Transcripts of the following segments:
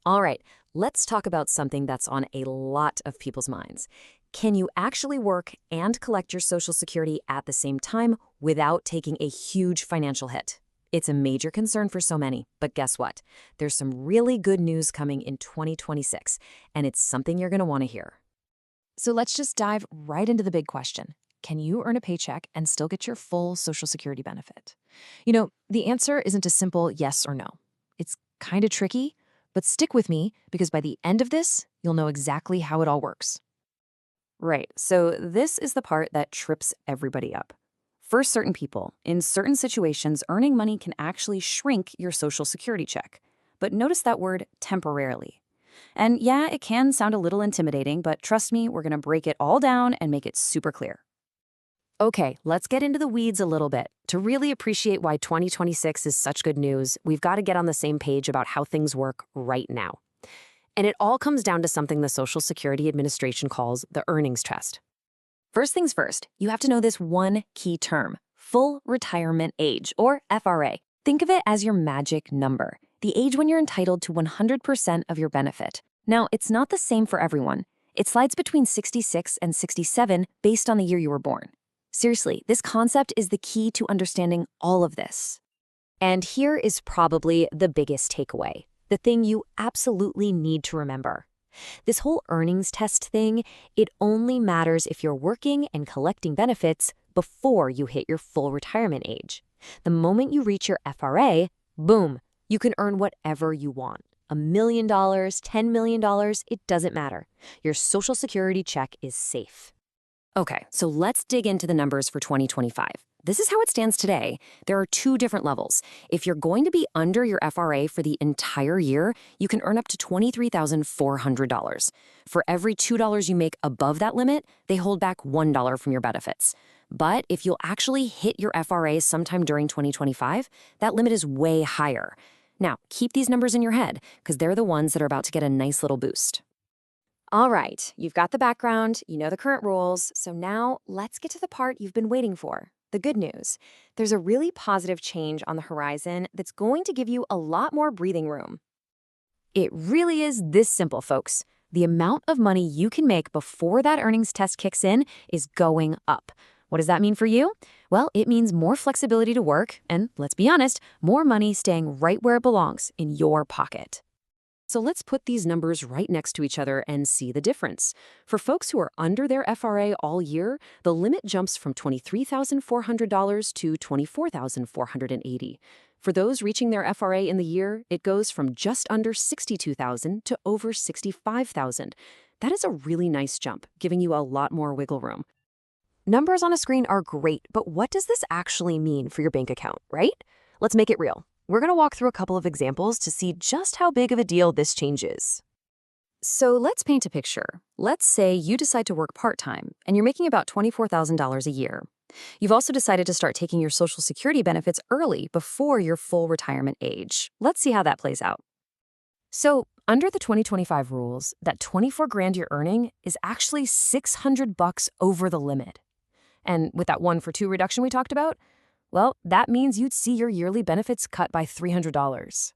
All right, let's talk about something that's on a lot of people's minds. Can you actually work and collect your Social Security at the same time without taking a huge financial hit? It's a major concern for so many, but guess what? There's some really good news coming in 2026, and it's something you're going to want to hear. So let's just dive right into the big question. Can you earn a paycheck and still get your full Social Security benefit? The answer isn't a simple yes or no. It's kind of tricky, but stick with me because by the end of this, you'll know exactly how it all works. Right, so this is the part that trips everybody up. For certain people, in certain situations, earning money can actually shrink your Social Security check. But notice that word temporarily. And yeah, it can sound a little intimidating, but trust me, we're going to break it all down and make it super clear. Okay, let's get into the weeds a little bit. To really appreciate why 2026 is such good news, we've got to get on the same page about how things work right now. And it all comes down to something the Social Security Administration calls the earnings test. First things first, you have to know this one key term, full retirement age, or FRA. Think of it as your magic number, the age when you're entitled to 100% of your benefit. Now, it's not the same for everyone. It slides between 66 and 67 based on the year you were born. Seriously, this concept is the key to understanding all of this. And here is probably the biggest takeaway, the thing you absolutely need to remember. This whole earnings test thing, it only matters if you're working and collecting benefits before you hit your full retirement age. The moment you reach your FRA, boom, you can earn whatever you want. $1 million, $10 million, it doesn't matter. Your Social Security check is safe. Okay, so let's dig into the numbers for 2025. This is how it stands today. There are two different levels. If you're going to be under your FRA for the entire year, you can earn up to $23,400. For every $2 you make above that limit, they hold back $1 from your benefits. But if you'll actually hit your FRA sometime during 2025, that limit is way higher. Now, keep these numbers in your head, because they're the ones that are about to get a nice little boost. All right, you've got the background, you know the current rules, so now let's get to the part you've been waiting for. The good news. There's a really positive change on the horizon that's going to give you a lot more breathing room. It really is this simple, folks. The amount of money you can make before that earnings test kicks in is going up. What does that mean for you? Well, it means more flexibility to work and, let's be honest, more money staying right where it belongs, in your pocket. So let's put these numbers right next to each other and see the difference. For folks who are under their FRA all year, the limit jumps from $23,400 to $24,480. For those reaching their FRA in the year, it goes from just under $62,000 to over $65,000. That is a really nice jump, giving you a lot more wiggle room. Numbers on a screen are great, but what does this actually mean for your bank account, right? Let's make it real. We're going to walk through a couple of examples to see just how big of a deal this change is. So let's paint a picture. Let's say you decide to work part-time, and you're making about $24,000 a year. You've also decided to start taking your Social Security benefits early before your full retirement age. Let's see how that plays out. So under the 2025 rules, that $24,000 you're earning is actually $600 over the limit. And with that 1-for-2 reduction we talked about, well, that means you'd see your yearly benefits cut by $300.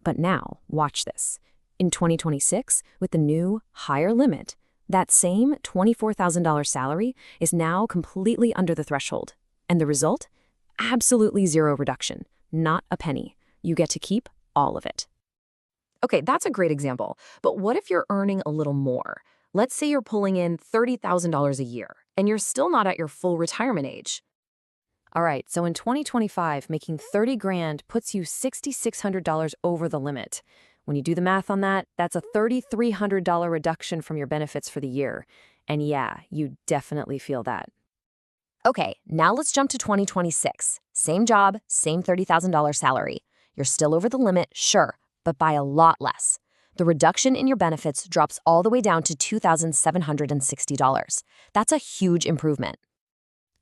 But now, watch this. In 2026, with the new, higher limit, that same $24,000 salary is now completely under the threshold. And the result? Absolutely zero reduction. Not a penny. You get to keep all of it. Okay, that's a great example. But what if you're earning a little more? Let's say you're pulling in $30,000 a year, and you're still not at your full retirement age. All right, so in 2025, making $30,000 puts you $6,600 over the limit. When you do the math on that, that's a $3,300 reduction from your benefits for the year. And yeah, you definitely feel that. Okay, now let's jump to 2026. Same job, same $30,000 salary. You're still over the limit, sure, but by a lot less. The reduction in your benefits drops all the way down to $2,760. That's a huge improvement.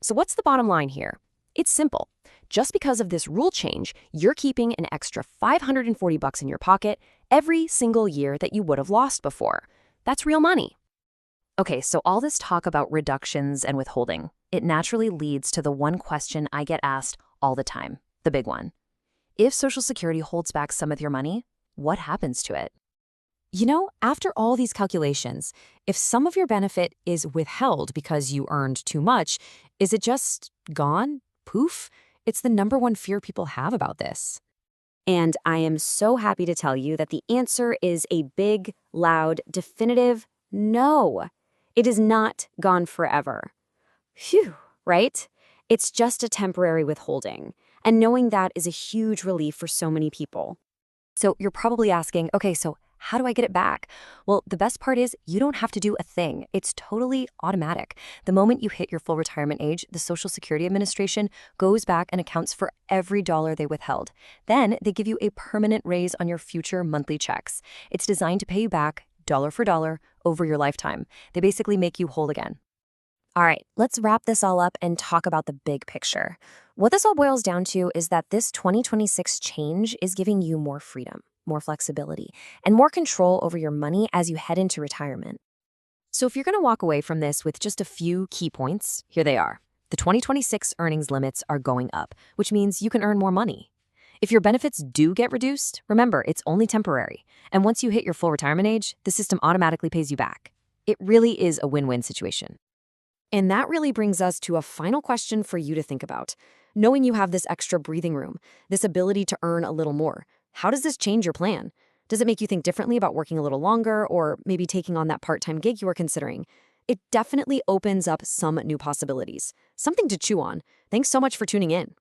So what's the bottom line here? It's simple. Just because of this rule change, you're keeping an extra $540 in your pocket every single year that you would have lost before. That's real money. Okay, so all this talk about reductions and withholding, it naturally leads to the one question I get asked all the time, the big one. If Social Security holds back some of your money, what happens to it? After all these calculations, if some of your benefit is withheld because you earned too much, is it just gone? Poof? It's the number one fear people have about this. And I am so happy to tell you that the answer is a big, loud, definitive no. It is not gone forever. Phew, right? It's just a temporary withholding. And knowing that is a huge relief for so many people. So you're probably asking, okay, so how do I get it back? Well, the best part is you don't have to do a thing. It's totally automatic. The moment you hit your full retirement age, the Social Security Administration goes back and accounts for every dollar they withheld. Then they give you a permanent raise on your future monthly checks. It's designed to pay you back dollar for dollar over your lifetime. They basically make you whole again. All right, let's wrap this all up and talk about the big picture. What this all boils down to is that this 2026 change is giving you more freedom, more flexibility, and more control over your money as you head into retirement. So if you're going to walk away from this with just a few key points, here they are. The 2026 earnings limits are going up, which means you can earn more money. If your benefits do get reduced, remember, it's only temporary. And once you hit your full retirement age, the system automatically pays you back. It really is a win-win situation. And that really brings us to a final question for you to think about. Knowing you have this extra breathing room, this ability to earn a little more, how does this change your plan? Does it make you think differently about working a little longer or maybe taking on that part-time gig you were considering? It definitely opens up some new possibilities. Something to chew on. Thanks so much for tuning in.